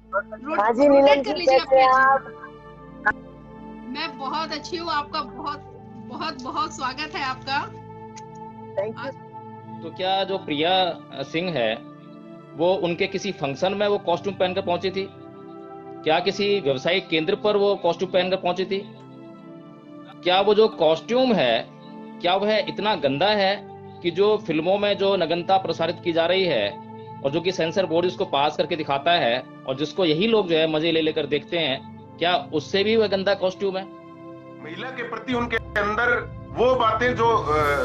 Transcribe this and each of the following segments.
हाँ जी नीलम रोटेट कर जी, लीजिए कैसे हैं प्रिया जी। आप? मैं बहुत अच्छी हूँ। आपका बहुत बहुत बहुत स्वागत है आपका। Thank you. आज तो क्या जो प्रिया सिंह है वो उनके किसी फंक्शन में वो कॉस्ट्यूम पहनकर पहुंची थी? क्या किसी व्यवसायिक केंद्र पर वो कॉस्ट्यूम पहनकर पहुंची थी? क्या वो जो कॉस्ट्यूम है क्या वह इतना गंदा है कि जो फिल्मों में जो नग्नता प्रसारित की जा रही है और जो कि सेंसर बोर्ड इसको पास करके दिखाता है और जिसको यही लोग जो है मजे ले लेकर देखते हैं, क्या उससे भी वह गंदा कॉस्ट्यूम है? महिला के प्रति उनके अंदर वो बातें जो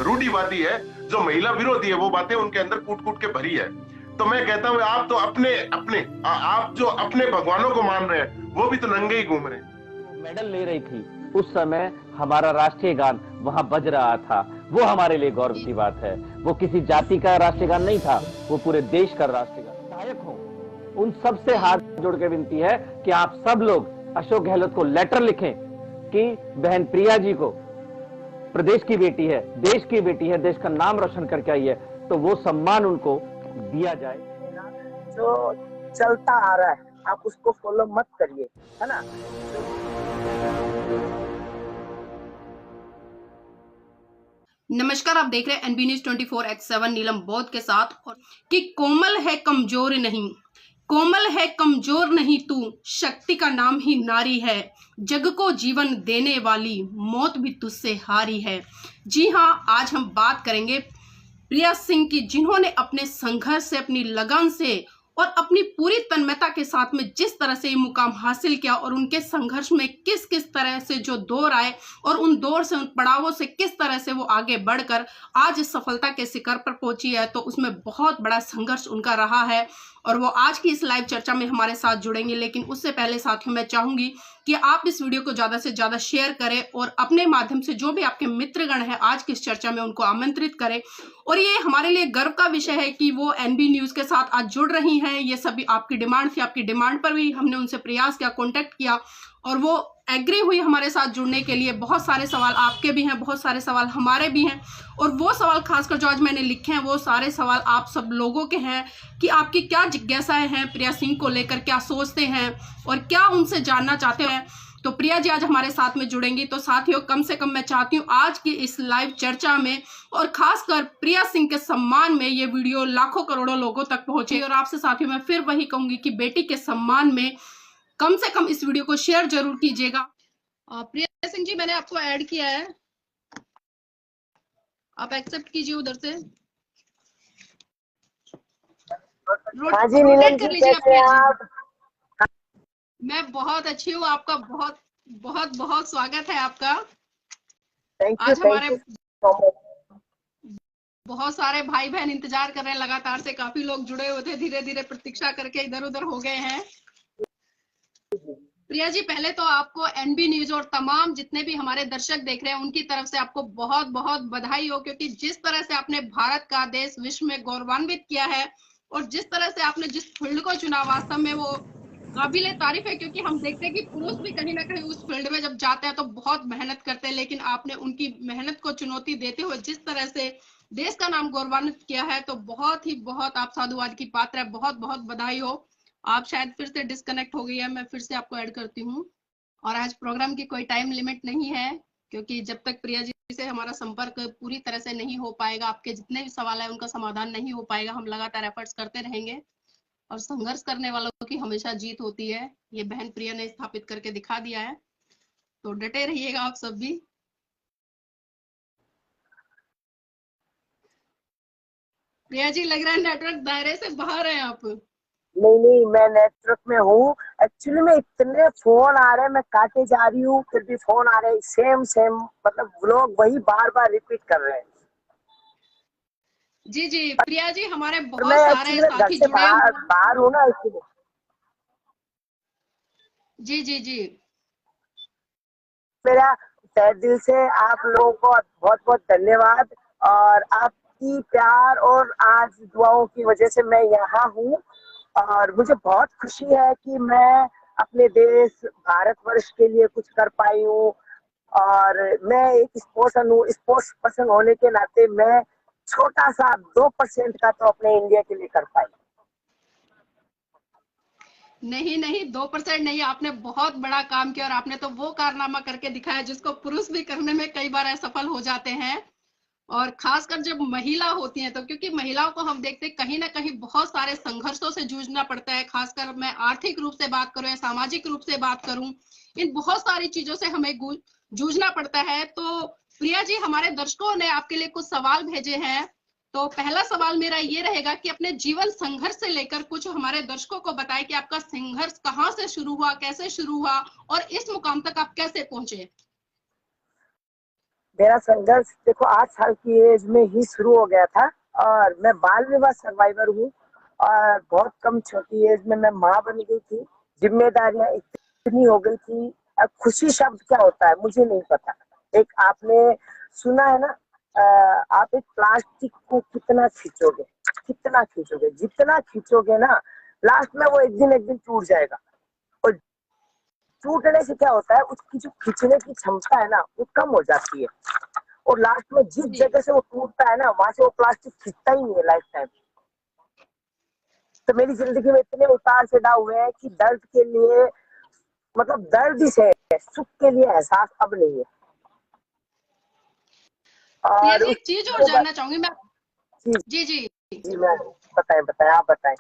रूढ़िवादी है, जो महिला विरोधी है, वो बातें उनके अंदर कूट कूट के भरी है। तो मैं कहता हूँ आप तो अपने अपने आप जो अपने भगवानों को मान रहे हैं वो भी तो नंगे ही घूम रहे हैं। मेडल ले रही थी उस समय, हमारा राष्ट्रीय गान वहां बज रहा था। वो हमारे लिए गौरव की बात है। वो किसी जाति का राष्ट्रीय गान नहीं था, वो पूरे देश का राष्ट्रीय गान। सहायक हो उन सब से हाथ जोड़ के विनती है कि आप सब लोग अशोक गहलोत को लेटर लिखें कि बहन प्रिया जी को, प्रदेश की बेटी है, देश की बेटी है, देश का नाम रोशन करके आई है, तो वो सम्मान उनको दिया जाए। जो चलता आ रहा है आप उसको फॉलो मत करिए, है ना। नमस्कार, आप देख रहे हैं एनबी न्यूज 24x7 नीलम बौद्ध के साथ। और कि कोमल है कमजोर नहीं, कोमल है कमजोर नहीं तू, शक्ति का नाम ही नारी है, जग को जीवन देने वाली मौत भी तुझसे हारी है। जी हाँ, आज हम बात करेंगे प्रिया सिंह की, जिन्होंने अपने संघर्ष से, अपनी लगन से और अपनी पूरी तन्मयता के साथ में जिस तरह से ये मुकाम हासिल किया और उनके संघर्ष में किस किस तरह से जो दौर आए और उन दौर से, उन पड़ावों से किस तरह से वो आगे बढ़कर आज इस सफलता के शिखर पर पहुंची है, तो उसमें बहुत बड़ा संघर्ष उनका रहा है और वो आज की इस लाइव चर्चा में हमारे साथ जुड़ेंगे। लेकिन उससे पहले साथियों, मैं चाहूंगी कि आप इस वीडियो को ज्यादा से ज्यादा शेयर करें और अपने माध्यम से जो भी आपके मित्रगण है आज की इस चर्चा में उनको आमंत्रित करें। और ये हमारे लिए गर्व का विषय है कि वो एनबी न्यूज के साथ आज जुड़ रही हैं। ये सभी आपकी डिमांड थी, आपकी डिमांड पर भी हमने उनसे प्रयास किया, कॉन्टेक्ट किया और वो एग्री हुई हमारे साथ जुड़ने के लिए। बहुत सारे सवाल आपके भी हैं, बहुत सारे सवाल हमारे भी हैं और वो सवाल खासकर जो आज मैंने लिखे हैं वो सारे सवाल आप सब लोगों के हैं कि आपकी क्या जिज्ञासाएं हैं प्रिया सिंह को लेकर, क्या सोचते हैं और क्या उनसे जानना चाहते हैं। तो प्रिया जी आज हमारे साथ में जुड़ेंगी। तो साथियों, कम से कम मैं चाहती हूँ आज की इस लाइव चर्चा में और खासकर प्रिया सिंह के सम्मान में ये वीडियो लाखों करोड़ों लोगों तक पहुंचे। और आपसे साथियों मैं फिर वही कहूंगी कि बेटी के सम्मान में कम से कम इस वीडियो को शेयर जरूर कीजिएगा। प्रिया सिंह जी, मैंने आपको ऐड किया है, आप एक्सेप्ट कीजिए उधर से। हाँ जी नीलम रोटेट कर जी, लीजिए कैसे प्रिया हैं जी। आप? मैं बहुत अच्छी हूँ। आपका बहुत बहुत बहुत स्वागत है आपका। थैंक आज यू हमारे सो मच। बहुत सारे भाई बहन इंतजार कर रहे हैं, लगातार से काफी लोग जुड़े हुए थे, धीरे धीरे प्रतीक्षा करके इधर उधर हो गए हैं। प्रिया जी, पहले तो आपको एनबी न्यूज और तमाम जितने भी हमारे दर्शक देख रहे हैं उनकी तरफ से आपको बहुत बहुत बधाई हो, क्योंकि जिस तरह से आपने भारत का, देश, विश्व में गौरवान्वित किया है और जिस तरह से आपने जिस फील्ड को चुना, वास्तव में वो काबिले तारीफ है। क्योंकि हम देखते हैं कि पुरुष भी कहीं ना कहीं उस फील्ड में जब जाते हैं तो बहुत मेहनत करते हैं, लेकिन आपने उनकी मेहनत को चुनौती देते हुए जिस तरह से देश का नाम गौरवान्वित किया है, तो बहुत ही बहुत आप साधुवाद की पात्र है। बहुत बहुत बधाई हो। आप शायद फिर से डिस्कनेक्ट हो गई है, मैं फिर से आपको ऐड करती हूँ। और आज प्रोग्राम की कोई टाइम लिमिट नहीं है, क्योंकि जब तक प्रिया जी से हमारा संपर्क पूरी तरह से नहीं हो पाएगा, आपके जितने भी सवाल है उनका समाधान नहीं हो पाएगा, हम लगातार एफर्ट्स करते रहेंगे। और संघर्ष करने वालों की हमेशा जीत होती है, ये बहन प्रिया ने स्थापित करके दिखा दिया है। तो डटे रहिएगा आप सब भी। प्रिया जी, लग रहा है नेटवर्क दायरे से बाहर है आप। नहीं नहीं, मैं नेटवर्क में हूँ। एक्चुअली में इतने फोन आ रहे हैं, मैं काटे जा रही हूँ फिर भी फोन आ रहे हैं, सेम सेम, मतलब लोग वही बार बार रिपीट कर रहे हैं। जी जी प्रिया जी, हमारे और मैं बहुत सारे एक्चुअली में घर साथी से जुड़े बाहर हुए हैं। बाहर हूँ ना, इसलिए। जी जी जी। मेरा तहे दिल से आप लोगों को बहुत बहुत धन्यवाद। और आपकी प्यार और आज दुआओं की वजह से मैं यहाँ हूँ और मुझे बहुत खुशी है कि मैं अपने देश भारतवर्ष के लिए कुछ कर पाई हूँ। और मैं एक स्पोर्ट्स पर्सन होने के नाते मैं छोटा सा 2% का तो अपने इंडिया के लिए कर पाई। नहीं नहीं, 2% नहीं, आपने बहुत बड़ा काम किया और आपने तो वो कारनामा करके दिखाया जिसको पुरुष भी करने में कई बार असफल हो जाते हैं। और खासकर जब महिला होती है तो, क्योंकि महिलाओं को हम देखते हैं कहीं ना कहीं बहुत सारे संघर्षों से जूझना पड़ता है, खासकर मैं आर्थिक रूप से बात करूं या सामाजिक रूप से बात करूं, इन बहुत सारी चीजों से हमें जूझना पड़ता है। तो प्रिया जी, हमारे दर्शकों ने आपके लिए कुछ सवाल भेजे हैं। तो पहला सवाल मेरा ये रहेगा कि अपने जीवन संघर्ष से लेकर कुछ हमारे दर्शकों को बताएं कि आपका संघर्ष कहाँ से शुरू हुआ, कैसे शुरू हुआ और इस मुकाम तक आप कैसे पहुंचे। मेरा संघर्ष देखो 8 साल की एज में ही शुरू हो गया था, और मैं बाल विवाह सर्वाइवर हूँ। और बहुत कम छोटी एज में मैं माँ बन गई थी, जिम्मेदारियां इतनी हो गई थी। अब खुशी शब्द क्या होता है मुझे नहीं पता। एक आपने सुना है ना, आप एक प्लास्टिक को कितना खींचोगे, कितना खींचोगे, जितना खींचोगे ना, लास्ट में वो एक दिन टूट जाएगा। और टूटने से क्या होता है, उसकी जो खींचने की क्षमता है ना वो कम हो जाती है, और लास्ट में जिस जी जगह से वो टूटता है ना वहां से वो प्लास्टिक खिंचता ही नहीं है लाइफ टाइम। तो मेरी जिंदगी में इतने उतार चढ़ाव हुए हैं कि दर्द के लिए, मतलब दर्द से सुख के लिए एहसास अब नहीं है। प्रिया और जी, एक चीज और उसके बाद जानना चाहूंगी मैं। जी जी जी, जी, मैं बताएं बताएं, आप बताएं।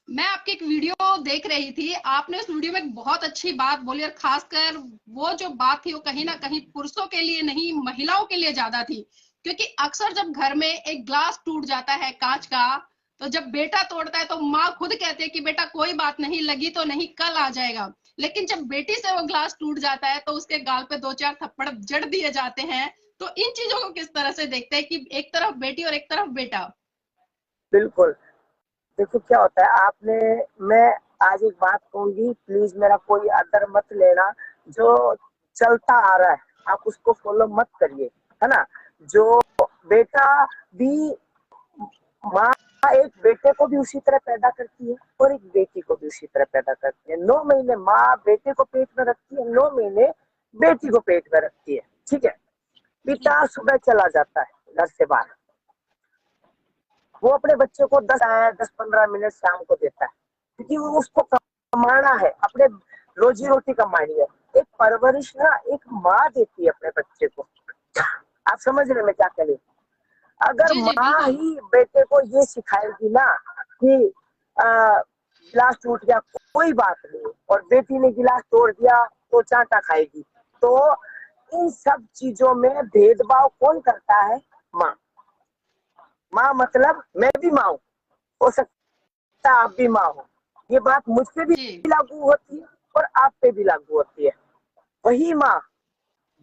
मैं आपकी एक वीडियो देख रही थी, आपने उस वीडियो में एक बहुत अच्छी बात बोली और खासकर वो जो बात थी वो कहीं ना कहीं पुरुषों के लिए नहीं, महिलाओं के लिए ज्यादा थी। क्योंकि अक्सर जब घर में एक ग्लास टूट जाता है कांच का, तो जब बेटा तोड़ता है तो माँ खुद कहती है कि बेटा कोई बात नहीं, लगी तो नहीं, कल आ जाएगा। लेकिन जब बेटी से वो ग्लास टूट जाता है तो उसके गाल पे 2-4 थप्पड़ जड़ दिए जाते हैं। तो इन चीजों को किस तरह से देखते हैं कि एक तरफ बेटी और एक तरफ बेटा। बिल्कुल। देखो क्या होता है, आपने, मैं आज एक बात कहूंगी, प्लीज मेरा कोई अदर मत लेना। जो चलता आ रहा है आप उसको फॉलो मत करिए, है ना। जो बेटा भी, माँ एक बेटे को भी उसी तरह पैदा करती है और एक बेटी को भी उसी तरह पैदा करती है। 9 महीने माँ बेटे को पेट में रखती है, 9 महीने बेटी को पेट में रखती है, ठीक है। जी पिता सुबह चला जाता है घर से बाहर, वो अपने बच्चे को 10-15 मिनट शाम को देता है, क्योंकि वो उसको कमाना है, अपने रोजी रोटी कमानी है। एक परवरिश ना एक माँ देती है अपने बच्चे को। आप समझ रहे मैं क्या कह रही हूँ? अगर जी जी, माँ बिल्कुल। ही बेटे को ये सिखाएगी ना कि गिलास टूट गया कोई बात नहीं, और बेटी ने गिलास तोड़ दिया तो चांटा खाएगी, तो इन सब चीजों में भेदभाव कौन करता है? माँ। माँ मतलब मैं भी माँ हूँ, हो सकता है आप भी माँ हो। ये बात मुझ पे भी जी लागू होती है और आप पे भी लागू होती है। वही माँ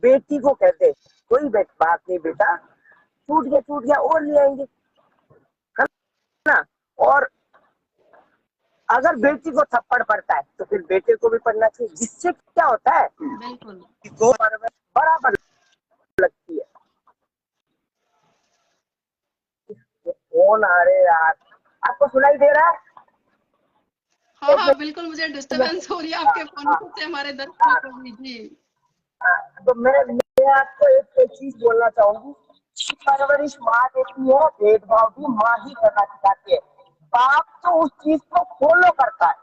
बेटी को कहते हैं कोई बात नहीं बेटा, टूट गया और ले आएंगे, है ना। और अगर बेटी को थप्पड़ पड़ता है तो फिर बेटे को भी पड़ना चाहिए, जिससे क्या होता है बिल्कुल। कि को बराबर लगती है। कौन आ रहे यार, आपको सुनाई दे रहा है? हाँ एक हाँ, बिल्कुल, मुझे मिनट। डिस्टरबेंस हो रही है हाँ आपके फोन हाँ से, हमारे दर्शकों हाँ को भी। जी हाँ। तो मैं आपको एक चीज बोलना चाहूंगी कि परवरिश माँ देती है, भेदभाव भी माँ ही करना सिखाती है। बाप तो उस चीज को फॉलो करता है,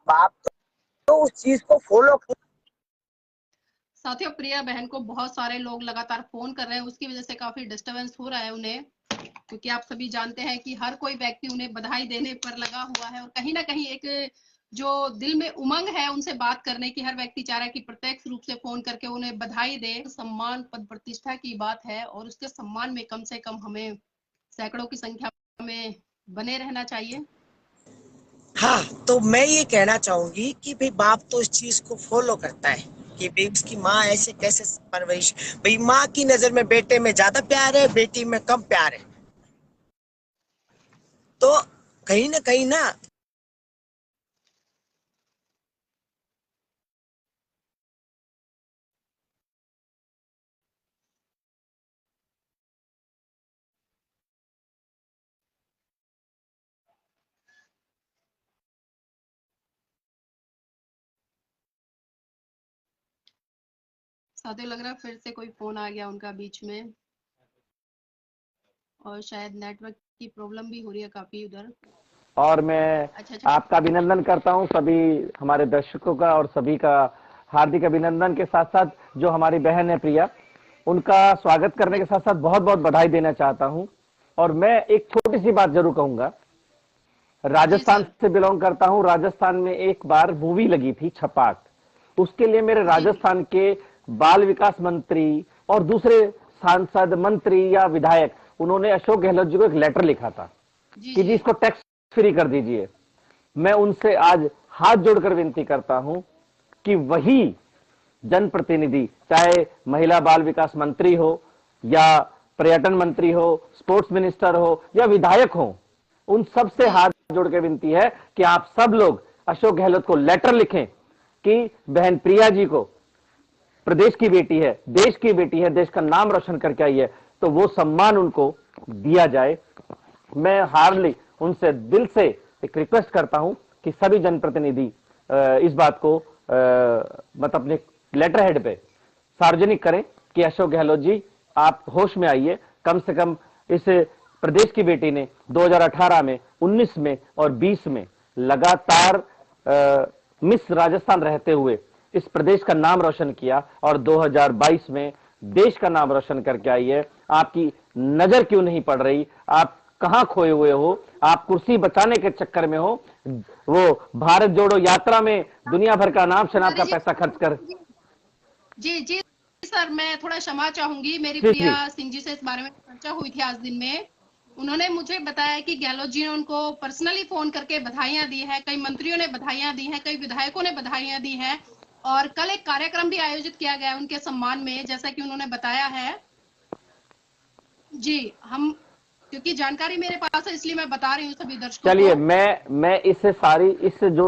बाप तो उस चीज को फॉलो। साथियों, प्रिया बहन को बहुत सारे लोग लगातार फोन कर रहे हैं, उसकी वजह से काफी डिस्टरबेंस हो रहा है उन्हें। क्योंकि आप सभी जानते हैं कि हर कोई व्यक्ति उन्हें बधाई देने पर लगा हुआ है और कहीं ना कहीं एक जो दिल में उमंग है उनसे बात करने की, हर व्यक्ति चाह रहा है कि प्रत्यक्ष रूप से फोन करके उन्हें बधाई दे। सम्मान पद प्रतिष्ठा की बात है और उसके सम्मान में कम से कम हमें सैकड़ों की संख्या में बने रहना चाहिए। हाँ, तो मैं ये कहना चाहूंगी कि भाई बाप तो इस चीज को फॉलो करता है कि भाई उसकी माँ ऐसे कैसे परवरिश, भाई माँ की नजर में बेटे में ज्यादा प्यार है, बेटी में कम प्यार है। तो कहीं ना साथियों, लग रहा है फिर से कोई फोन आ गया उनका बीच में, और शायद नेटवर्क की प्रॉब्लम भी हो रही है काफी उधर। और मैं अच्छा। आपका अभिनंदन करता हूं, सभी हमारे दर्शकों का और सभी का हार्दिक अभिनंदन के साथ साथ जो हमारी बहन है प्रिया, उनका स्वागत करने के साथ साथ बहुत बहुत बधाई देना चाहता हूं। और मैं एक छोटी सी बात जरूर कहूंगा, राजस्थान से बिलोंग करता हूं। राजस्थान में एक बार मूवी लगी थी छपाक, उसके लिए मेरे राजस्थान के बाल विकास मंत्री और दूसरे सांसद, मंत्री या विधायक, उन्होंने अशोक गहलोत जी को एक लेटर लिखा था कि जी इसको टैक्स फ्री कर दीजिए। मैं उनसे आज हाथ जोड़कर विनती करता हूं कि वही जनप्रतिनिधि, चाहे महिला बाल विकास मंत्री हो या पर्यटन मंत्री हो, स्पोर्ट्स मिनिस्टर हो या विधायक हो, उन सब से हाथ जोड़ के विनती है कि आप सब लोग अशोक गहलोत को लेटर लिखें कि बहन प्रिया जी को, प्रदेश की बेटी है, देश की बेटी है, देश का नाम रोशन करके आई है, तो वो सम्मान उनको दिया जाए। मैं हार्डली उनसे दिल से एक रिक्वेस्ट करता हूं कि सभी जनप्रतिनिधि इस बात को मतलब अपने लेटर हेड पे सार्वजनिक करें कि अशोक गहलोत जी आप होश में आइए। कम से कम इस प्रदेश की बेटी ने 2018 में, 19 में और 20 में लगातार मिस राजस्थान रहते हुए इस प्रदेश का नाम रोशन किया और 2022 में देश का नाम रोशन करके आई है। आपकी नजर क्यों नहीं पड़ रही? आप कहां खोए हुए हो? आप कुर्सी बचाने के चक्कर में हो? वो भारत जोड़ो यात्रा में दुनिया भर का नाम शनाब का पैसा खर्च कर। जी सर, मैं थोड़ा क्षमा चाहूंगी। मेरी प्रिया सिंह जी से इस बारे में चर्चा हुई थी आज दिन में। उन्होंने मुझे बताया कि गहलोत जी ने उनको पर्सनली फोन करके बधाइयां दी है, कई मंत्रियों ने बधाइयां दी हैं, कई विधायकों ने बधाइयां दी हैं और कल एक कार्यक्रम भी आयोजित किया गया उनके सम्मान में, जैसा कि उन्होंने बताया है। जी, हम क्योंकि जानकारी मेरे पास है इसलिए मैं बता रही हूँ सभी दर्शकों को। चलिए, मैं इससे सारी इस जो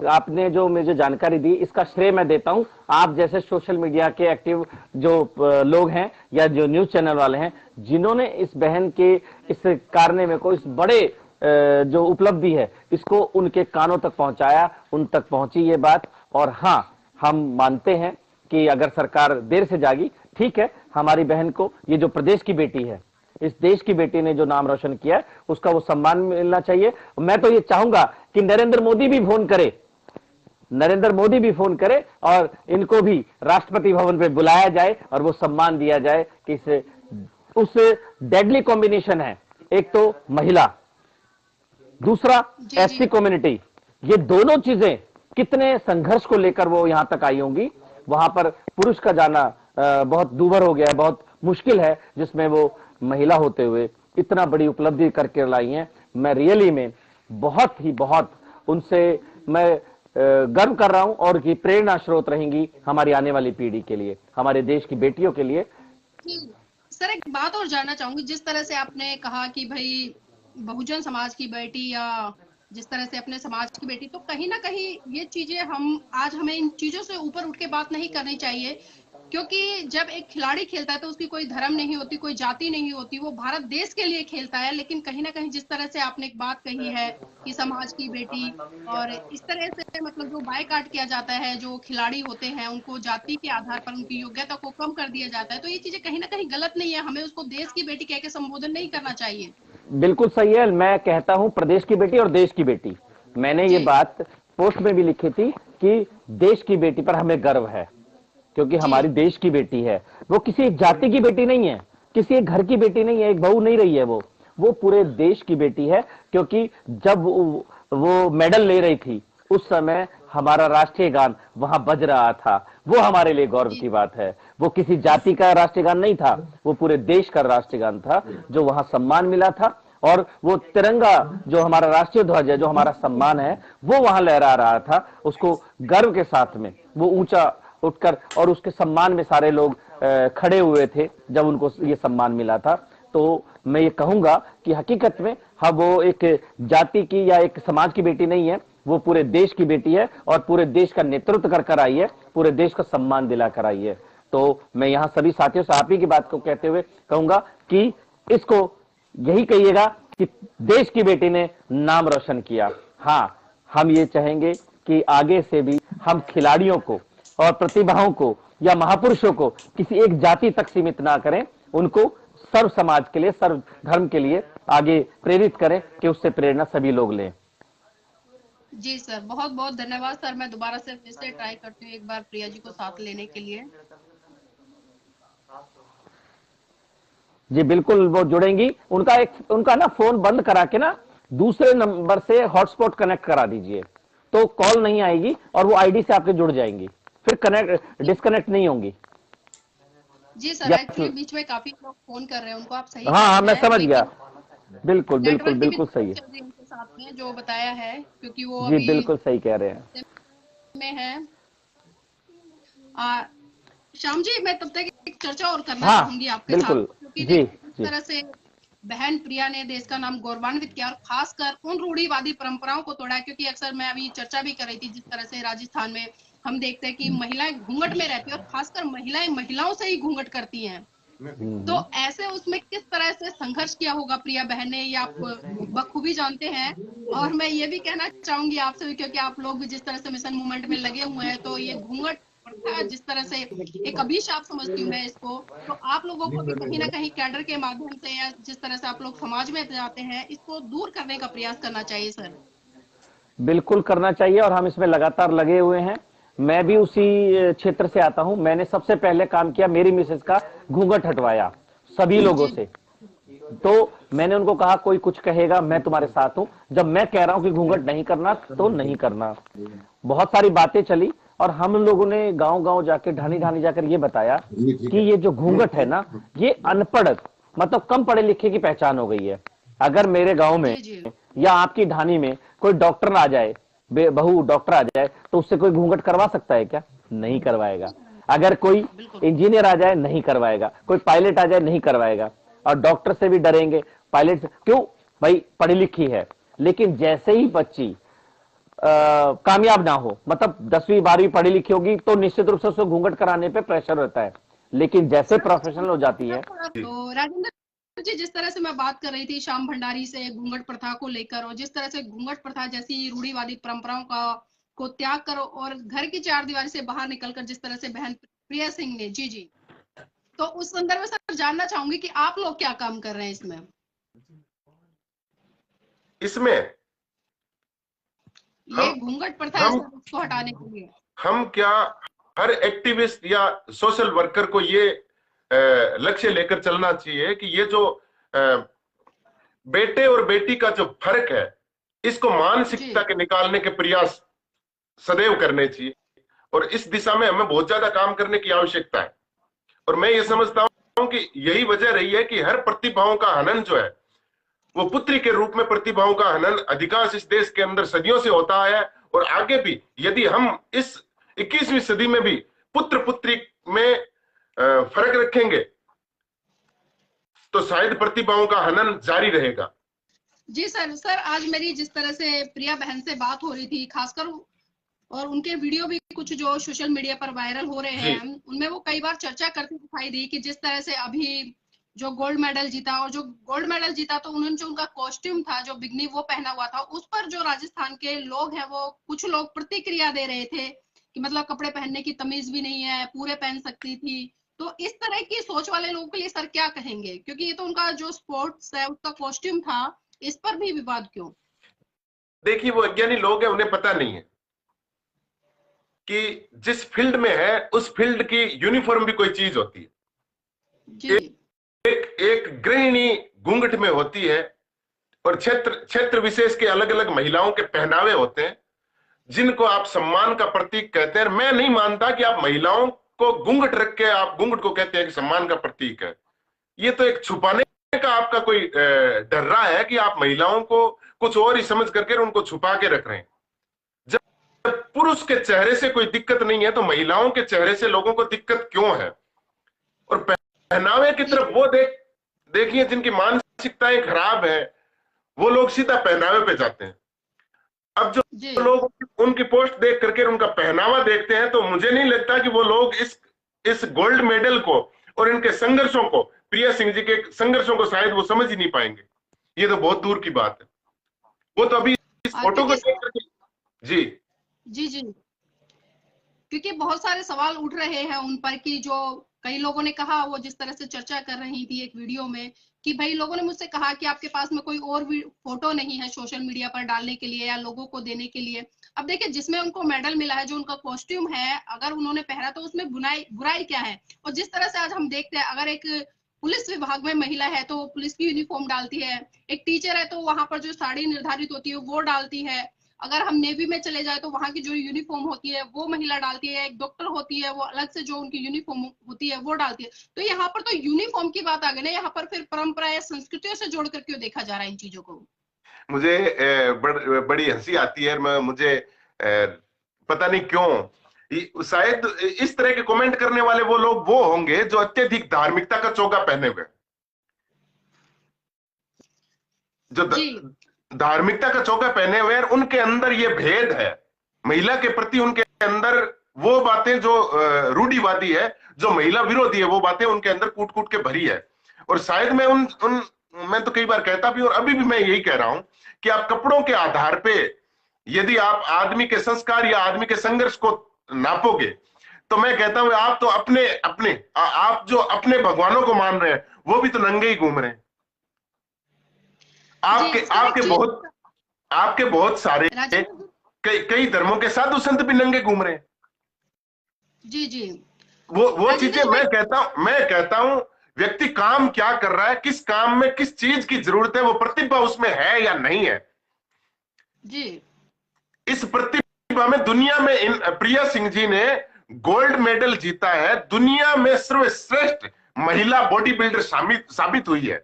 आपने जो मुझे जानकारी दी, इसका श्रेय मैं देता हूं आप जैसे सोशल मीडिया के एक्टिव जो लोग हैं या जो न्यूज चैनल वाले हैं, जिन्होंने इस बहन के इस कारनामे को, इस बड़े जो उपलब्धि है, इसको उनके कानों तक पहुंचाया, उन तक पहुंची ये बात। और हाँ, हम मानते हैं कि अगर सरकार देर से जागी, ठीक है, हमारी बहन को, ये जो प्रदेश की बेटी है, इस देश की बेटी ने जो नाम रोशन किया है, उसका वो सम्मान मिलना चाहिए। मैं तो ये चाहूंगा कि नरेंद्र मोदी भी फोन करे, नरेंद्र मोदी भी फोन करे और इनको भी राष्ट्रपति भवन पे बुलाया जाए और वो सम्मान दिया जाए कि इसे उस डेडली कॉम्बिनेशन है, एक तो महिला, दूसरा एससी कम्युनिटी, ये दोनों चीजें कितने संघर्ष को लेकर वो यहां तक आई होंगी। वहां पर पुरुष का जाना बहुत दूभर हो गया है, बहुत मुश्किल है, जिसमें वो महिला होते हुए इतना बड़ी उपलब्धि करके लाई हैं। मैं रियली में बहुत उनसे मैं गर्व कर रहा हूं और की प्रेरणा स्रोत रहेंगी हमारी आने वाली पीढ़ी के लिए, हमारे देश की बेटियों के लिए। सर, एक बात और जानना चाहूंगी, जिस तरह से आपने कहा कि भाई बहुजन समाज की बेटी या जिस तरह से अपने समाज की बेटी, तो कहीं ना कहीं ये चीजें हमें इन चीजों से ऊपर उठ के बात नहीं करनी चाहिए, क्योंकि जब एक खिलाड़ी खेलता है तो उसकी कोई धर्म नहीं होती, कोई जाति नहीं होती, वो भारत देश के लिए खेलता है। लेकिन कहीं ना कहीं जिस तरह से आपने एक बात कही है कि समाज की बेटी, और इस तरह से मतलब जो बायकॉट किया जाता है, जो खिलाड़ी होते हैं उनको जाति के आधार पर उनकी योग्यता को कम कर दिया जाता है, तो ये चीजें कहीं ना कहीं गलत नहीं है। हमें उसको देश की बेटी कह के संबोधन नहीं करना चाहिए। बिल्कुल सही है, मैं कहता हूं प्रदेश की बेटी और देश की बेटी। मैंने ये बात पोस्ट में भी लिखी थी कि देश की बेटी पर हमें गर्व है, क्योंकि हमारी देश की बेटी है। वो किसी एक जाति की बेटी नहीं है, किसी एक घर की बेटी नहीं है, एक बहू नहीं रही है, वो पूरे देश की बेटी है। क्योंकि जब वो मेडल ले रही थी, उस समय हमारा राष्ट्रीय गान वहां बज रहा था। वो हमारे लिए गौरव की बात है। वो किसी जाति का राष्ट्रीय गान नहीं था, वो पूरे देश का राष्ट्रीय गान था, जो वहां सम्मान मिला था। और वो तिरंगा जो हमारा राष्ट्रीय ध्वज है, जो हमारा सम्मान है, वो वहां लहरा रहा था। उसको गर्व के साथ में वो ऊंचा उठकर, और उसके सम्मान में सारे लोग खड़े हुए थे जब उनको ये सम्मान मिला था। तो मैं ये कहूंगा कि हकीकत में वो एक जाति की या एक समाज की बेटी नहीं है, वो पूरे देश की बेटी है और पूरे देश का नेतृत्व कर आई है, पूरे देश का सम्मान दिला कर आई है। तो मैं यहाँ सभी साथियों से आप ही की बात को कहते हुए कहूंगा कि इसको यही कहिएगा कि देश की बेटी ने नाम रोशन किया। हाँ, हम ये चाहेंगे कि आगे से भी हम खिलाड़ियों को और प्रतिभाओं को या महापुरुषों को किसी एक जाति तक सीमित ना करें, उनको सर्व समाज के लिए, सर्व धर्म के लिए आगे प्रेरित करें कि उससे प्रेरणा सभी लोग लें। जी सर, बहुत बहुत धन्यवाद सर। मैं दोबारा से फिर से ट्राई करती हूँ एक बार प्रिया जी को साथ लेने के लिए। जी बिल्कुल, वो जुड़ेंगी। उनका ना फोन बंद करा के ना दूसरे नंबर से हॉटस्पॉट कनेक्ट करा दीजिए, तो कॉल नहीं आएगी और वो आईडी से आपके जुड़ जाएंगी, फिर कनेक्ट डिस्कनेक्ट नहीं होंगी। जी सर, या एक्चुअली बीच में काफी लोग फोन कर रहे हैं, उनको आप सही हाँ कह हाँ, रहे मैं हैं, समझ गया। लेकिन बिल्कुल बिल्कुल नेटवर्क की भी बिल्कुल सही दिक्कत है। चल रही है उनके साथ में, जो बताया है, क्योंकि वो जी अभी बिल्कुल सही कह रहे हैं। में है। आ, श्याम जी, मैं तब तक एक चर्चा और करना हाँ चाहूंगी आपके साथ, बिल्कुल। क्योंकि जी देखिए जिस जी तरह से बहन प्रिया ने देश का नाम गौरवान्वित किया, और खासकर उन रूढ़िवादी परंपराओं को तोड़ा है, क्योंकि अक्सर मैं अभी चर्चा भी कर रही थी, जिस तरह से राजस्थान में हम देखते हैं कि महिलाएं घूंघट में रहती है, और खासकर महिलाएं महिलाओं से ही घूंघट करती हैं। तो ऐसे उसमें किस तरह से संघर्ष किया होगा प्रिया बहन ने, ये आप बखूबी जानते हैं। और मैं ये भी कहना चाहूंगी आपसे भी, क्योंकि आप लोग भी जिस तरह से मिशन मूवमेंट में लगे हुए हैं, तो ये घूंघट प्रथा जिस तरह से एक अभिशाप समझती हूँ मैं इसको, तो आप लोगों को भी कहीं ना कहीं कैडर के माध्यम से, या जिस तरह से आप लोग समाज में जाते हैं, इसको दूर करने का प्रयास करना चाहिए सर। बिल्कुल करना चाहिए, और हम इसमें लगातार लगे हुए हैं। मैं भी उसी क्षेत्र से आता हूं। मैंने सबसे पहले काम किया, मेरी मिसेज का घूंघट हटवाया सभी लोगों जी से। तो मैंने उनको कहा कोई कुछ कहेगा मैं तुम्हारे साथ हूं, जब मैं कह रहा हूं कि घूंघट नहीं करना तो नहीं करना। बहुत सारी बातें चली, और हम लोगों ने गांव गांव जाके, ढानी ढानी जाकर ये बताया कि ये जो घूंघट है ना, ये अनपढ़, मतलब कम पढ़े लिखे की पहचान हो गई है। अगर मेरे गांव में जी जी या आपकी ढानी में कोई डॉक्टर आ जाए, बहू डॉक्टर आ जाए, तो उससे कोई घूंघट करवा सकता है क्या? नहीं करवाएगा। अगर कोई बिल्कुल। इंजीनियर आ जाए, नहीं करवाएगा। कोई पायलट आ जाए, नहीं करवाएगा। और डॉक्टर से भी डरेंगे, पायलट से क्यों? भाई पढ़ी लिखी है। लेकिन जैसे ही बच्ची कामयाब ना हो, मतलब 10वीं 12वीं पढ़ी लिखी होगी, तो निश्चित रूप से उसको घूंघट कराने पे प्रेशर रहता है। लेकिन जैसे प्रोफेशनल हो जाती है, तो राजेंद्र जी, जिस तरह से मैं बात कर रही थी श्याम भंडारी से घूंघट प्रथा को लेकर, और जिस तरह से घूंघट प्रथा जैसी रूढ़िवादी परंपराओं को त्याग करो और घर की चारदीवारी से बाहर निकलकर, जिस तरह से बहन प्रिया सिंह ने, जी जी, तो उस संदर्भ में सर जानना चाहूंगी कि आप लोग क्या काम कर रहे हैं इसमें। इसमें ये घूंघट प्रथा है हम सर, उसको हटाने के लिए हम क्या, हर एक्टिविस्ट या सोशल वर्कर को ये लक्ष्य लेकर चलना चाहिए कि ये जो बेटे और बेटी का जो फर्क है, इसको मानसिकता के निकालने के प्रयास सदैव करने चाहिए। और इस दिशा में हमें बहुत ज्यादा काम करने की आवश्यकता है। और मैं ये समझता हूं कि यही वजह रही है कि हर प्रतिभाओं का हनन जो है, वो पुत्री के रूप में प्रतिभाओं का हनन अधिकांश इस देश के अंदर सदियों से होता है। और आगे भी यदि हम इस 21वीं सदी में भी पुत्र पुत्री में फर्क रखेंगे, तो शायद प्रतिभाओं का हनन जारी रहेगा। जी सर। सर, आज मेरी जिस तरह से प्रिया बहन से बात हो रही थी, खासकर, और उनके वीडियो भी कुछ जो सोशल मीडिया पर वायरल हो रहे हैं, उनमें वो कई बार चर्चा करती दिखाई दी कि जिस तरह से अभी जो गोल्ड मेडल जीता, और जो गोल्ड मेडल जीता, तो उन्होंने जो उनका कॉस्ट्यूम था, जो बिगनी वो पहना हुआ था, उस पर जो राजस्थान के लोग हैं, वो कुछ लोग प्रतिक्रिया दे रहे थे कि मतलब कपड़े पहनने की तमीज भी नहीं है, पूरे पहन सकती थी। तो इस तरह की सोच वाले लोगों के लिए सर क्या कहेंगे, क्योंकि ये तो उनका जो स्पोर्ट्स है, उसका कॉस्ट्यूम था, इस पर भी विवाद क्यों? देखिए, वो अज्ञानी लोग हैं, उन्हें पता नहीं है कि जिस फील्ड में है उस फील्ड की यूनिफॉर्म भी कोई चीज होती है। जी एक गृहिणी घूंघट में होती है, और क्षेत्र विशेष के अलग अलग महिलाओं के पहनावे होते हैं, जिनको आप सम्मान का प्रतीक कहते हैं। मैं नहीं मानता कि आप महिलाओं को घूंघट रख के आप घूंघट को कहते हैं कि सम्मान का प्रतीक है। ये तो एक छुपाने का आपका कोई डर रहा है कि आप महिलाओं को कुछ और ही समझ करके उनको छुपा के रख रहे हैं। जब पुरुष के चेहरे से कोई दिक्कत नहीं है, तो महिलाओं के चेहरे से लोगों को दिक्कत क्यों है? और पहनावे की तरफ वो देखिए, जिनकी मानसिकताएं खराब है, वो लोग सीधा पहनावे पे जाते हैं। अब जो लोग उनकी पोस्ट देख करके उनका पहनावा देखते हैं, तो मुझे नहीं लगता कि वो लोग इस गोल्ड मेडल को और इनके संघर्षों को, प्रिया सिंह जी के संघर्षों को शायद वो समझ ही नहीं पाएंगे। ये तो बहुत दूर की बात है। वो तो अभी इस फोटो को देख करके जी जी जी, क्योंकि बहुत सारे सवाल उठ रहे हैं उन पर कि जो कई लोगों ने कहा, वो जिस तरह से चर्चा कर रही थी एक वीडियो में, कि भाई लोगों ने मुझसे कहा कि आपके पास में कोई और भी फोटो नहीं है सोशल मीडिया पर डालने के लिए या लोगों को देने के लिए। अब देखिए, जिसमें उनको मेडल मिला है, जो उनका कॉस्ट्यूम है, अगर उन्होंने पहना तो उसमें बुराई क्या है। और जिस तरह से आज हम देखते हैं, अगर एक पुलिस विभाग में महिला है तो पुलिस की यूनिफॉर्म डालती है, एक टीचर है तो वहां पर जो साड़ी निर्धारित होती है वो डालती है, अगर हम नेवी में चले जाए तो वहां की जो यूनिफॉर्म होती है वो महिला डालती है, एक डॉक्टर होती है वो अलग से जो उनकी यूनिफॉर्म होती है वो डालती है। तो यहाँ पर तो यूनिफॉर्म की बात आ गई ना, यहाँ पर फिर परंपरा या संस्कृतियों से जोड़ कर क्यों देखा जा रहा है इन चीजों को। मुझे बड़ी हंसी आती है। मुझे पता नहीं क्यों, शायद इस तरह के कमेंट करने वाले वो लोग वो होंगे जो अत्यधिक धार्मिकता का चोगा पहने हुए, जो धार्मिकता का चोगा पहने हुए, उनके अंदर ये भेद है। महिला के प्रति उनके अंदर वो बातें जो रूढ़िवादी है, जो महिला विरोधी है, वो बातें उनके अंदर कूट कूट के भरी है। और शायद मैं मैं तो कई बार कहता भी, और अभी भी मैं यही कह रहा हूं कि आप कपड़ों के आधार पे यदि आप आदमी के संस्कार या आदमी के संघर्ष को नापोगे, तो मैं कहता हूं आप तो आप जो अपने भगवानों को मान रहे हैं वो भी तो नंगे ही घूम रहे हैं। आपके बहुत सारे कई धर्मों के साधु संत भी नंगे घूम रहे हैं। जी जी, वो चीजें मैं कहता हूं व्यक्ति काम क्या कर रहा है, किस काम में किस चीज की जरूरत है, वो प्रतिभा उसमें है या नहीं है जी। इस प्रतिभा में दुनिया में प्रिया सिंह जी ने गोल्ड मेडल जीता है, दुनिया में सर्वश्रेष्ठ महिला बॉडी बिल्डर साबित हुई है।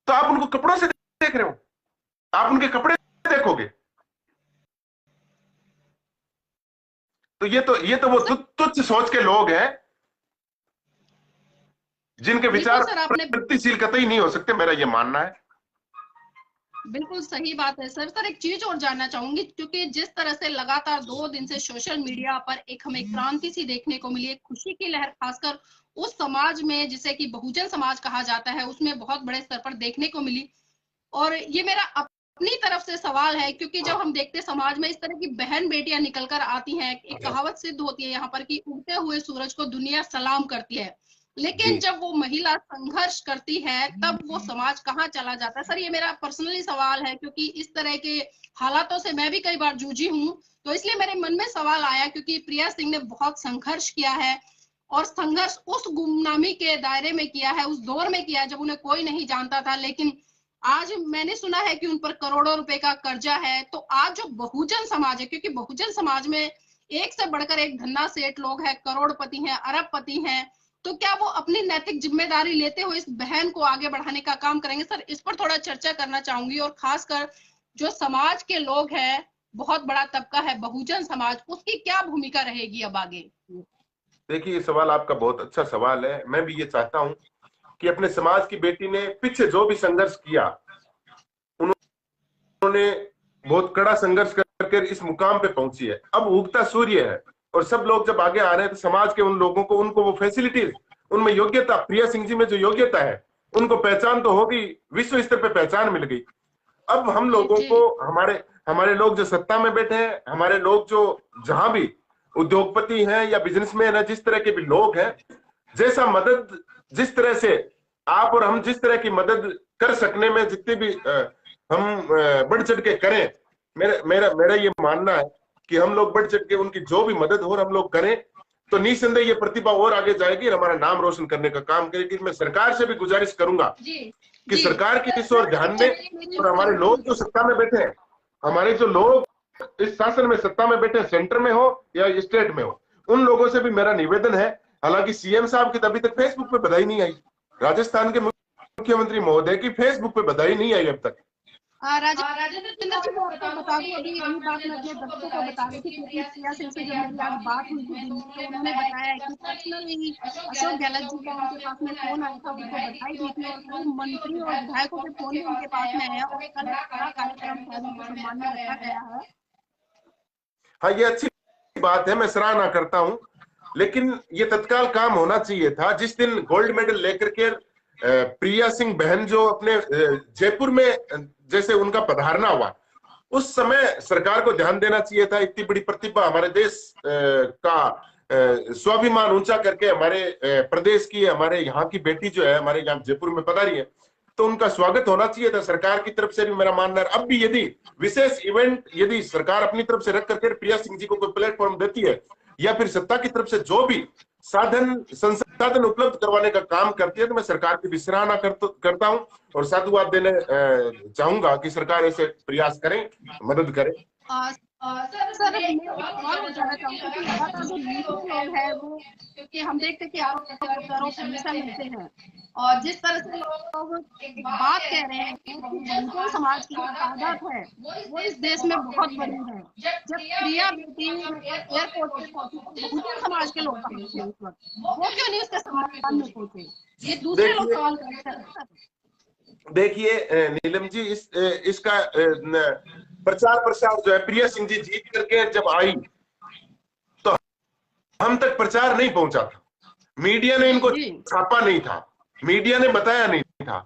तो आप उनको कपड़ों से देख रहे हो, आप उनके कपड़े देखोगे तो ये तो वो तुच्छ सोच के लोग हैं जिनके विचार प्रगतिशील कतई नहीं हो सकते, मेरा ये मानना है। बिल्कुल सही बात है सर। एक चीज और जानना चाहूंगी, क्योंकि जिस तरह से लगातार 2 दिन से सोशल मीडिया पर एक हमें क्रांति सी देखने को मिली, एक खुशी की लहर खासकर उस समाज में जिसे कि बहुजन समाज कहा जाता है, उसमें बहुत बड़े स्तर पर देखने को मिली। और ये मेरा अपनी तरफ से सवाल है, क्योंकि जब हम देखते हैं समाज में इस तरह की बहन बेटियां निकल कर आती हैं, एक कहावत सिद्ध होती है यहाँ पर कि उगते हुए सूरज को दुनिया सलाम करती है, लेकिन जब वो महिला संघर्ष करती है तब वो समाज कहाँ चला जाता है। सर, ये मेरा पर्सनली सवाल है, क्योंकि इस तरह के हालातों से मैं भी कई बार जूझी हूँ, तो इसलिए मेरे मन में सवाल आया, क्योंकि प्रिया सिंह ने बहुत संघर्ष किया है, और संघर्ष उस गुमनामी के दायरे में किया है, उस दौर में किया जब उन्हें कोई नहीं जानता था। लेकिन आज मैंने सुना है कि उन पर करोड़ों रुपए का कर्जा है। तो आज जो बहुजन समाज है, क्योंकि बहुजन समाज में एक से बढ़कर एक धन्ना सेठ लोग हैं, करोड़पति हैं, अरबपति हैं, तो क्या वो अपनी नैतिक जिम्मेदारी लेते हुए इस बहन को आगे बढ़ाने का काम करेंगे? सर, इस पर थोड़ा चर्चा करना चाहूंगी। और खासकर जो समाज के लोग हैं, बहुत बड़ा तबका है बहुजन समाज, उसकी क्या भूमिका रहेगी अब आगे? देखिए, ये सवाल आपका बहुत अच्छा सवाल है। मैं भी ये चाहता हूं कि अपने समाज की बेटी ने पीछे जो भी संघर्ष किया, उन्होंने बहुत कड़ा संघर्ष करके इस मुकाम पे पहुंची है। अब उगता सूर्य है और सब लोग जब आगे आ रहे हैं तो समाज के उन लोगों को, उनको वो फैसिलिटीज, उनमें योग्यता, प्रिया सिंह जी में जो योग्यता है, उनको पहचान तो होगी, विश्व स्तर पे पहचान मिल गई। अब हम लोगों को, हमारे लोग जो सत्ता में बैठे हैं, हमारे लोग जो जहां भी उद्योगपति हैं या बिजनेसमैन है, जिस तरह के भी लोग हैं, जैसा मदद, जिस तरह से आप और हम जिस तरह की मदद कर सकने में जितनी भी हम बढ़ चढ़ के करें, मेरा ये मानना है कि हम लोग बढ़ चढ़ के उनकी जो भी मदद हो हम लोग करें, तो निसंदेह ये प्रतिभा और आगे जाएगी और हमारा नाम रोशन करने का काम करेगी। मैं सरकार से भी गुजारिश करूंगा कि सरकार की इस ओर ध्यान दें, और हमारे लोग जो सत्ता में बैठे हैं, हमारे जो लोग इस शासन में सत्ता में बैठे, सेंटर में हो या स्टेट में हो, उन लोगों से भी मेरा निवेदन है। हालांकि सीएम साहब की अभी तक फेसबुक पे बधाई नहीं आई, राजस्थान के मुख्यमंत्री महोदय की फेसबुक पे बधाई नहीं आई अब तक। राजेंद्र जी, मैं आपको बता दूं, अभी यही बात मैं अपने बच्चों को बता रही थी, क्योंकि प्रिया सिंह से जब मेरी आज बात हुई थी, तो उन्होंने बताया है कि पर्सनली अशोक गहलोत जी का उनके पास में फोन आया था, उनको बधाई दी थी, और कई मंत्री और विधायकों के फोन भी उनके पास में है, और कल एक बड़ा कार्यक्रम सम्मान में रखा गया है। हाँ, ये अच्छी बात है, मैं सराहना करता हूँ, लेकिन ये तत्काल काम होना चाहिए था। जिस दिन गोल्ड मेडल लेकर के प्रिया सिंह बहन जो अपने जयपुर में जैसे उनका पधारना हुआ, उस समय सरकार को ध्यान देना चाहिए था। इतनी बड़ी प्रतिभा हमारे देश का स्वाभिमान ऊंचा करके हमारे प्रदेश की, हमारे यहाँ की बेटी जो है हमारे यहाँ जयपुर में पधारी है, तो उनका स्वागत होना चाहिए था सरकार की तरफ से भी, मेरा मानना है। अब भी यदि विशेष इवेंट यदि सरकार अपनी तरफ से रख करके प्रिया सिंह जी को कोई प्लेटफॉर्म देती है, या फिर सत्ता की तरफ से जो भी संसाधन उपलब्ध करवाने का काम करती है, तो मैं सरकार की भी सराहना करता हूं और साधुवाद देने चाहूंगा कि सरकार ऐसे प्रयास करें, मदद करें। सर मैं एक और बताना चाहूंगा कि लगातार जो मीडिया लोग हैं वो, क्योंकि हम देखते हैं कि आरोप हमेशा मिलते हैं, और जिस तरह से लोग एक बात कह रहे हैं कि हिंदू समाज की तादाद है वो इस देश में बहुत बड़ी है। जब प्रिया बेटी एयरपोर्ट पे पहुंची, हिंदू समाज के लोग पहुंचे उस वक्त, वो क्यों नहीं उसके सम्मान में पहुंचे? ये दूसरे लोग सवाल करते हैं। देखिए नीलम जी, इसका प्रचार प्रसार जो है, प्रिया सिंह जी जीत करके जब आई तो हम तक प्रचार नहीं पहुंचा था, मीडिया ने इनको छापा नहीं था, मीडिया ने बताया नहीं था,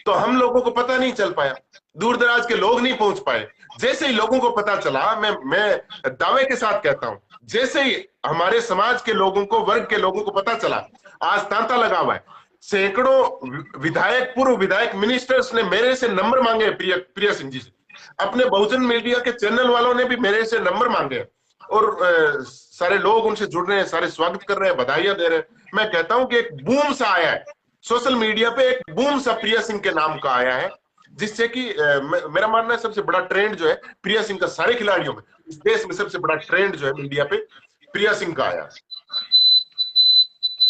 तो हम लोगों को पता नहीं चल पाया, दूर दराज के लोग नहीं पहुंच पाए। जैसे ही लोगों को पता चला, मैं दावे के साथ कहता हूं, जैसे ही हमारे समाज के लोगों को, वर्ग के लोगों को पता चला, आज तांता लगा हुआ है, सैकड़ों विधायक, पूर्व विधायक, मिनिस्टर्स ने मेरे से नंबर मांगे प्रिया सिंह जी से, अपने बहुजन मीडिया के चैनल वालों ने भी मेरे से नंबर मांगे, और सारे लोग उनसे जुड़ रहे हैं, सारे स्वागत कर रहे हैं, बधाइयां दे रहे हैं। मैं कहता हूं कि एक बूम सा आया है सोशल मीडिया पे, एक बूम सा प्रिया सिंह के नाम का आया है, जिससे कि मेरा मानना है सबसे बड़ा ट्रेंड जो है प्रिया सिंह का, सारे खिलाड़ियों में, इस देश में सबसे बड़ा ट्रेंड जो है मीडिया पे प्रिया सिंह का आया।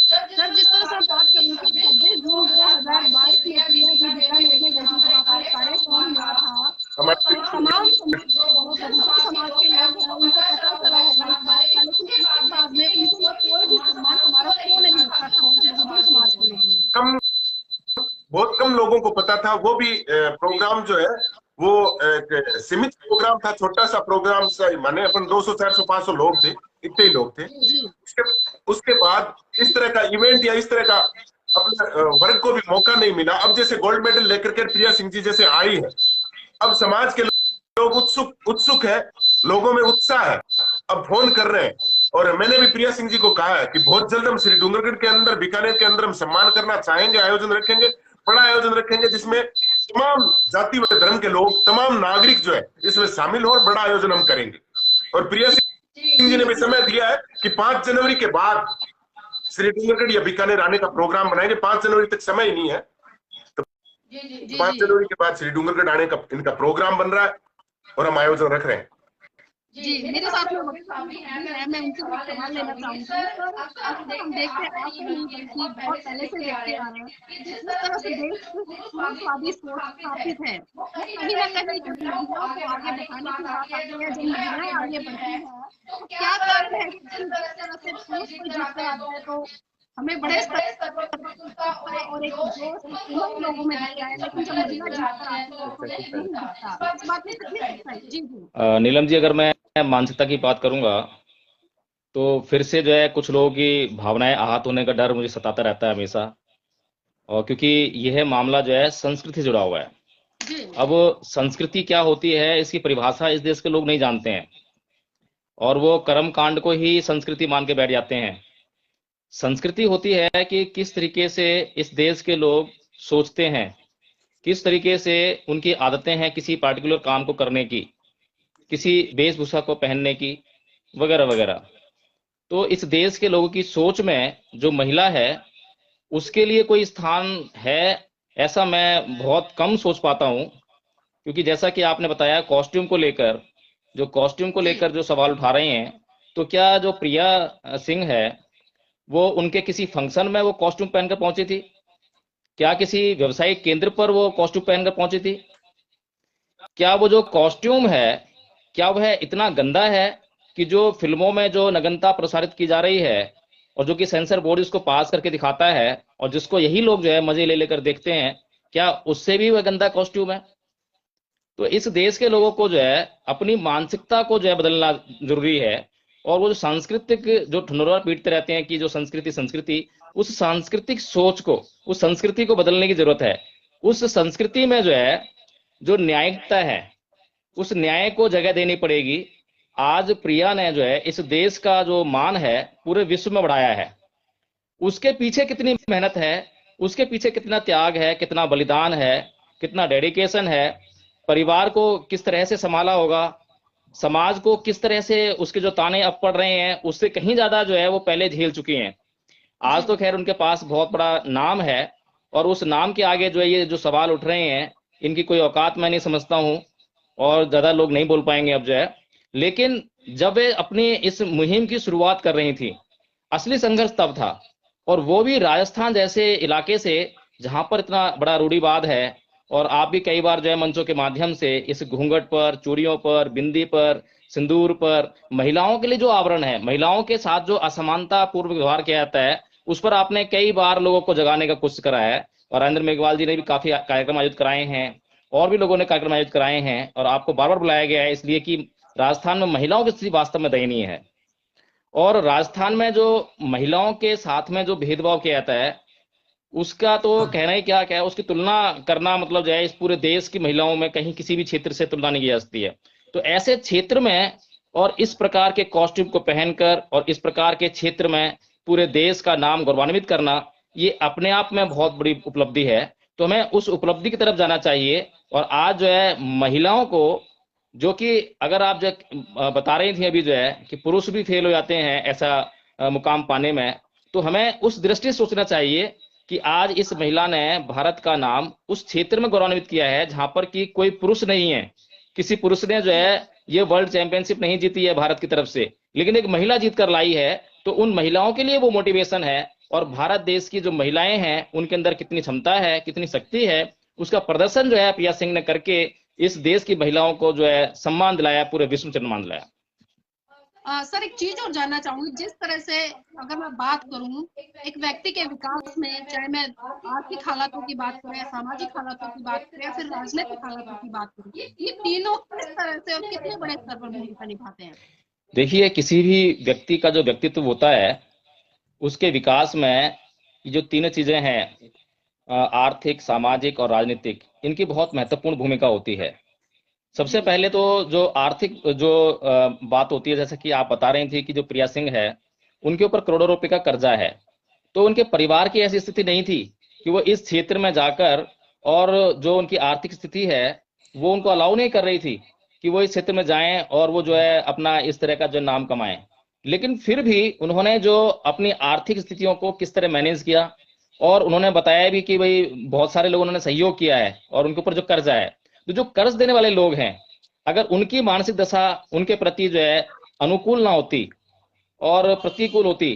सर जिस तरह से हम बात करें कि 26 जून 2022 की प्रिया जी बीकानेर में कार्यक्रम हुआ था, तमाम समाज के लोग हैं, उनको पता चला होगा इस बात का, लेकिन इसके बाद में उनको कोई भी सम्मान हमारा क्यों नहीं मिलता था? समाज के लोगों ने बहुत कम लोगों को पता था। वो भी प्रोग्राम जो है वो सीमित प्रोग्राम था, छोटा सा प्रोग्राम सा, माने अपन 200, 400, 500 लोग थे, इतने ही लोग थे। उसके बाद इस तरह का इवेंट या इस तरह का अपने वर्ग को भी मौका नहीं मिला। अब जैसे गोल्ड मेडल लेकर के प्रिया सिंह जी जैसे आई है, अब समाज के लोग उत्सुक है, लोगों में उत्साह है, अब फोन कर रहे हैं। और मैंने भी प्रिया सिंह जी को कहा है कि बहुत जल्द हम श्री डूंगरगढ़ के अंदर, बीकानेर के अंदर हम सम्मान करना चाहेंगे, आयोजन रखेंगे, बड़ा आयोजन रखेंगे, जिसमें तमाम जाति व धर्म के लोग, तमाम नागरिक जो है इसमें शामिल हो, और बड़ा आयोजन हम करेंगे। और प्रिया सिंह जी ने भी समय दिया है कि 5 जनवरी के बाद श्री डूंगरगढ़ या बीकानेर आने का प्रोग्राम बनाएंगे। 5 जनवरी तक समय ही नहीं है, तो 5 जनवरी के बाद श्री डूंगरगढ़ आने का इनका प्रोग्राम बन रहा है और हम आयोजन रख रहे हैं। जी, मेरे साथ में मैं उनसे कुछ सवाल लेना चाहूंगी। सर हम देखते हैं, आप नहीं बल्कि बहुत पहले से देखते आ रहे हैं, जिस तरह से देश समाजवादी सोच स्थापित है, कहीं ना कहीं जो महिलाओं को आगे बढ़ाने की बात आती है, जो महिलाएं आगे बढ़ती है, तो क्या कारण है कि जिस तरह से पुरुष को जीतते आता है तो हमें बड़े स्तर पर और एक जोश लोगों में दिखता है, लेकिन जब महिला जीतता है तो नहीं दिखता। इस बात में कितनी सच्चाई? जी जी नीलम जी, अगर मैं मानसिकता की बात करूंगा तो फिर से जो है कुछ लोगों की भावनाएं आहत होने का डर मुझे सताता रहता है हमेशा, और क्योंकि यह मामला जो है संस्कृति से जुड़ा हुआ है। अब संस्कृति क्या होती है इसकी परिभाषा इस देश के लोग नहीं जानते हैं, और वो कर्म कांड को ही संस्कृति मान के बैठ जाते हैं। संस्कृति होती है कि किस तरीके से इस देश के लोग सोचते हैं, किस तरीके से उनकी आदतें हैं किसी पार्टिकुलर काम को करने की, किसी वेशभूषा को पहनने की, वगैरह वगैरह। तो इस देश के लोगों की सोच में जो महिला है उसके लिए कोई स्थान है, ऐसा मैं बहुत कम सोच पाता हूं। क्योंकि जैसा कि आपने बताया कॉस्ट्यूम को लेकर जो सवाल उठा रहे हैं, तो क्या जो प्रिया सिंह है वो उनके किसी फंक्शन में वो कॉस्ट्यूम पहनकर पहुंची थी? क्या किसी व्यवसायिक केंद्र पर वो कॉस्ट्यूम पहनकर पहुंची थी? क्या वो जो कॉस्ट्यूम है क्या वह इतना गंदा है कि जो फिल्मों में जो नग्नता प्रसारित की जा रही है और जो कि सेंसर बोर्ड इसको पास करके दिखाता है और जिसको यही लोग जो है मजे ले लेकर देखते हैं, क्या उससे भी वह गंदा कॉस्ट्यूम है? तो इस देश के लोगों को जो है अपनी मानसिकता को जो है बदलना जरूरी है। और वो जो सांस्कृतिक जो ठुनरवा पीटते रहते हैं कि जो संस्कृति, उस सांस्कृतिक सोच को, उस संस्कृति को बदलने की जरूरत है। उस संस्कृति में जो है जो न्यायिकता है, उस न्याय को जगह देनी पड़ेगी। आज प्रिया ने जो है इस देश का जो मान है पूरे विश्व में बढ़ाया है। उसके पीछे कितनी मेहनत है, उसके पीछे कितना त्याग है, कितना बलिदान है, कितना डेडिकेशन है, परिवार को किस तरह से संभाला होगा, समाज को किस तरह से उसके जो ताने अब पड़ रहे हैं उससे कहीं ज्यादा जो है वो पहले झेल चुकी हैं। आज तो खैर उनके पास बहुत बड़ा नाम है और उस नाम के आगे जो है ये जो सवाल उठ रहे हैं इनकी कोई औकात मैं नहीं समझता हूं और ज्यादा लोग नहीं बोल पाएंगे अब जो है। लेकिन जब वे अपनी इस मुहिम की शुरुआत कर रही थी असली संघर्ष तब था, और वो भी राजस्थान जैसे इलाके से जहां पर इतना बड़ा रूढ़िवाद है। और आप भी कई बार जो है मंचों के माध्यम से इस घूंघट पर, चूड़ियों पर, बिंदी पर, सिंदूर पर, महिलाओं के लिए जो आवरण है, महिलाओं के साथ जो असमानता पूर्व व्यवहार किया जाता है उस पर आपने कई बार लोगों को जगाने का कोशिश करा है। और राजेंद्र मेघवाल जी ने भी काफी कार्यक्रम आयोजित कराए हैं और भी लोगों ने कार्यक्रम आयोजित कराए हैं और आपको बार बार बुलाया गया है इसलिए कि राजस्थान में महिलाओं की स्थिति वास्तव में दयनीय है। और राजस्थान में जो महिलाओं के साथ में जो भेदभाव किया जाता है उसका तो कहना ही क्या है, उसकी तुलना करना मतलब जो है इस पूरे देश की महिलाओं में कहीं किसी भी क्षेत्र से तुलना नहीं की जा सकती है। तो ऐसे क्षेत्र में और इस प्रकार के कॉस्ट्यूम को पहनकर और इस प्रकार के क्षेत्र में पूरे देश का नाम गौरवान्वित करना ये अपने आप में बहुत बड़ी उपलब्धि है। तो हमें उस उपलब्धि की तरफ जाना चाहिए। और आज जो है महिलाओं को, जो कि अगर आप जो बता रही थी अभी जो है कि पुरुष भी फेल हो जाते हैं ऐसा मुकाम पाने में, तो हमें उस दृष्टि से सोचना चाहिए कि आज इस महिला ने भारत का नाम उस क्षेत्र में गौरवान्वित किया है जहां पर कि कोई पुरुष नहीं है। किसी पुरुष ने जो है ये वर्ल्ड चैंपियनशिप नहीं जीती है भारत की तरफ से, लेकिन एक महिला जीत कर लाई है। तो उन महिलाओं के लिए वो मोटिवेशन है। और भारत देश की जो महिलाएं हैं उनके अंदर कितनी क्षमता है, कितनी शक्ति है, उसका प्रदर्शन जो है प्रिया सिंह ने करके इस देश की महिलाओं को जो है सम्मान दिलाया, पूरे विश्व में सम्मान दिलाया। सर एक चीज और जानना चाहूंगी, जिस तरह से अगर मैं बात करूं एक व्यक्ति के विकास में, चाहे मैं आर्थिक हालातों की बात करें, सामाजिक हालातों की बात करें या फिर राजनीतिक हालातों की बात करें, ये तीनों किस तरह से और कितने बड़े स्तर पर भूमिका निभाते हैं? देखिए, किसी भी व्यक्ति का जो व्यक्तित्व होता है उसके विकास में ये जो तीनों चीजें हैं, आर्थिक, सामाजिक और राजनीतिक, इनकी बहुत महत्वपूर्ण भूमिका होती है। सबसे पहले तो जो आर्थिक जो बात होती है, जैसे कि आप बता रही थी कि जो प्रिया सिंह है उनके ऊपर करोड़ों रुपए का कर्जा है, तो उनके परिवार की ऐसी स्थिति नहीं थी कि वो इस क्षेत्र में जाकर, और जो उनकी आर्थिक स्थिति है वो उनको अलाउ नहीं कर रही थी कि वो इस क्षेत्र में जाएं और वो जो है अपना इस तरह का जो नाम कमाएं। लेकिन फिर भी उन्होंने जो अपनी आर्थिक स्थितियों को किस तरह मैनेज किया, और उन्होंने बताया भी कि भाई बहुत सारे लोगों ने सहयोग किया है और उनके ऊपर जो कर्जा है, तो जो कर्ज देने वाले लोग हैं अगर उनकी मानसिक दशा उनके प्रति जो है अनुकूल ना होती और प्रतिकूल होती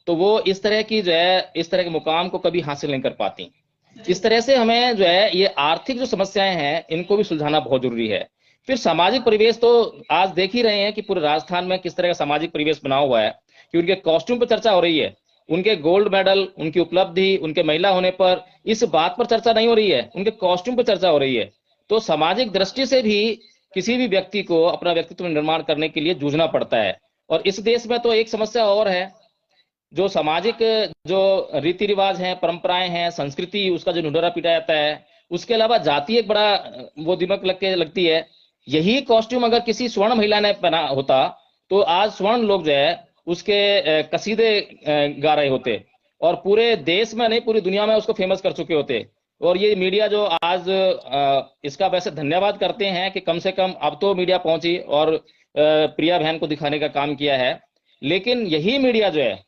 तो वो इस तरह की जो है इस तरह के मुकाम को कभी हासिल नहीं कर पाती। इस तरह से हमें जो है ये आर्थिक जो समस्याएं हैं इनको भी सुलझाना बहुत जरूरी है। फिर सामाजिक परिवेश तो आज देख ही रहे हैं कि पूरे राजस्थान में किस तरह का सामाजिक परिवेश बना हुआ है कि उनके कॉस्ट्यूम पर चर्चा हो रही है, उनके गोल्ड मेडल, उनकी उपलब्धि, उनके महिला होने पर इस बात पर चर्चा नहीं हो रही है, उनके कॉस्ट्यूम पर चर्चा हो रही है। तो सामाजिक दृष्टि से भी किसी भी व्यक्ति को अपना व्यक्तित्व निर्माण करने के लिए जूझना पड़ता है। और इस देश में तो एक समस्या और है, जो सामाजिक जो रीति रिवाज हैं, परंपराएं हैं, संस्कृति, उसका जो ढिंढोरा पीटा जाता है, उसके अलावा जाति एक बड़ा वो दिमक लगती है। यही कॉस्ट्यूम अगर किसी स्वर्ण महिला ने पहना होता तो आज स्वर्ण लोग जो है उसके कसीदे गा रहे होते और पूरे देश में नहीं पूरी दुनिया में उसको फेमस कर चुके होते। और ये मीडिया जो आज इसका वैसे धन्यवाद करते हैं कि कम से कम अब तो मीडिया पहुंची और प्रिया बहन को दिखाने का काम किया है। लेकिन यही मीडिया जो है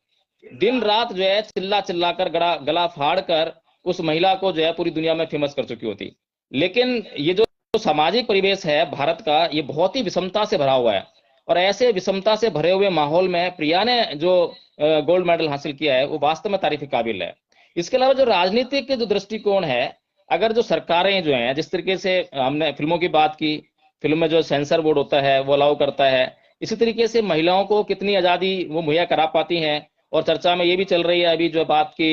दिन रात जो है चिल्ला चिल्ला कर गला फाड़ कर उस महिला को जो है पूरी दुनिया में फेमस कर चुकी होती। लेकिन ये जो सामाजिक परिवेश है भारत का, ये बहुत ही विषमता से भरा हुआ है। और ऐसे विषमता से भरे हुए माहौल में प्रिया ने जो गोल्ड मेडल हासिल किया है वो वास्तव में तारीफ के काबिल है। इसके अलावा जो राजनीतिक जो दृष्टिकोण है, अगर जो सरकारें जो हैं, जिस तरीके से हमने फिल्मों की बात की, फिल्म में जो सेंसर बोर्ड होता है वो अलाउ करता है, इसी तरीके से महिलाओं को कितनी आजादी वो मुहैया करा पाती हैं। और चर्चा में ये भी चल रही है अभी जो बात की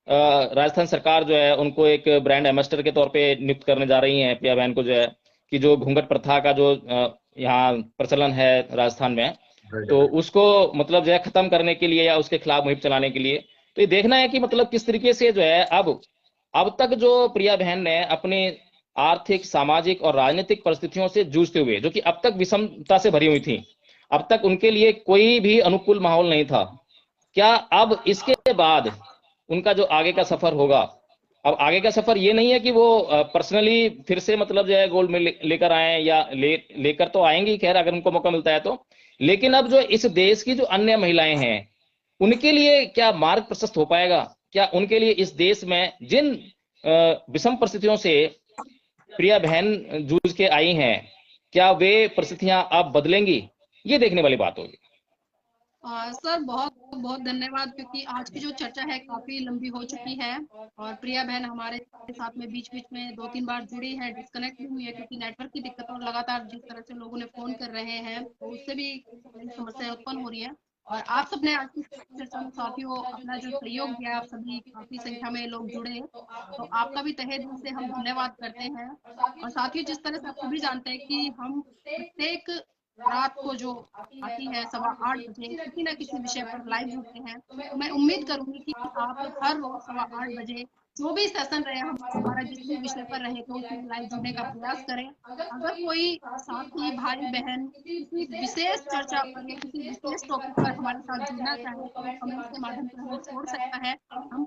राजस्थान सरकार जो है उनको एक ब्रांड एम्बेसडर के तौर पे नियुक्त करने जा रही है प्रिया बहन को, जो है कि जो घूंघट प्रथा का जो यहाँ प्रचलन है राजस्थान में, तो उसको मतलब जो है खत्म करने के लिए या उसके खिलाफ मुहिम चलाने के लिए। तो ये देखना है कि मतलब किस तरीके से जो है अब तक जो प्रिया बहन ने अपनी आर्थिक, सामाजिक और राजनीतिक परिस्थितियों से जूझते हुए, जो कि अब तक विषमता से भरी हुई थी, अब तक उनके लिए कोई भी अनुकूल माहौल नहीं था। क्या अब इसके बाद उनका जो आगे का सफर होगा, अब आगे का सफर ये नहीं है कि वो पर्सनली फिर से मतलब जो है गोल्ड मेडल लेकर आए या लेकर तो आएंगी, खैर अगर उनको मौका मिलता है तो, लेकिन अब जो इस देश की जो अन्य महिलाएं हैं उनके लिए क्या मार्ग प्रशस्त हो पाएगा? क्या उनके लिए इस देश में जिन विषम परिस्थितियों से प्रिया बहन जूझ के आई हैं, क्या वे परिस्थितियां अब बदलेंगी? ये देखने वाली बात होगी। सर बहुत बहुत धन्यवाद, क्योंकि आज की जो चर्चा है काफी लंबी हो चुकी है और प्रिया बहन हमारे साथ में बीच बीच में 2-3 बार जुड़ी है, डिस्कनेक्ट भी हुई है क्योंकि नेटवर्क की दिक्कत और लगातार जिस तरह से लोगों ने फोन कर रहे हैं तो उससे भी समस्या उत्पन्न हो रही है। और आप सबने आज की चर्चा में साथियों अपना जो सहयोग दिया, आप सभी काफी संख्या में लोग जुड़े, तो आपका भी तहे दिल से हम धन्यवाद करते हैं। और साथियों जिस तरह से आप सभी जानते हैं कि हम प्रत्येक रात को जो आती है 8:15 बजे किसी न किसी विषय पर लाइव जुड़ते हैं, तो मैं उम्मीद करूंगी कि आप हर रोज 8:15 बजे जो भी सेशन रहे हमारा जिस भी विषय पर रहे तो उसमें लाइव जुड़ने का प्रयास करें। अगर कोई साथी भाई बहन किसी विशेष चर्चा पर या किसी विशेष टॉपिक पर हमारे साथ जुड़ना चाहे तो कमेंट्स के माध्यम से हमें छोड़ सकता है। हम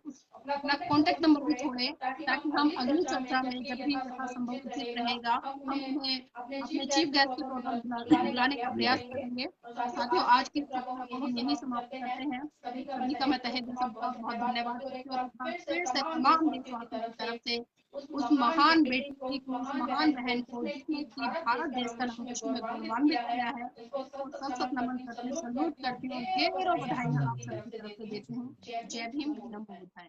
अपना कॉन्टेक्ट नंबर भी छोड़े ताकि हम अगली चर्चा में जब भी यथासंभव उचित रहेगा हम उन्हें अपने चीफ गेस्ट के तौर पर बुलाने का प्रयास करेंगे। साथियों आज की चर्चा को हम यही समाप्त करते हैं। सभी का मैं तहे दिल से बहुत बहुत धन्यवाद करती हूँ और एक बार फिर से तमाम देशवासियों की तरफ से उस महान बेटी को, उस महान बहन को जिसने कि भारत देश का नाम विश्व में गौरवान्वित किया है, उसको सत नमन करती हूँ, सल्यूट करती हूँ, ढेरों बधाइयाँ आप सबकी तरफ से देती हूँ। जय भीम, नमो बुद्धाय।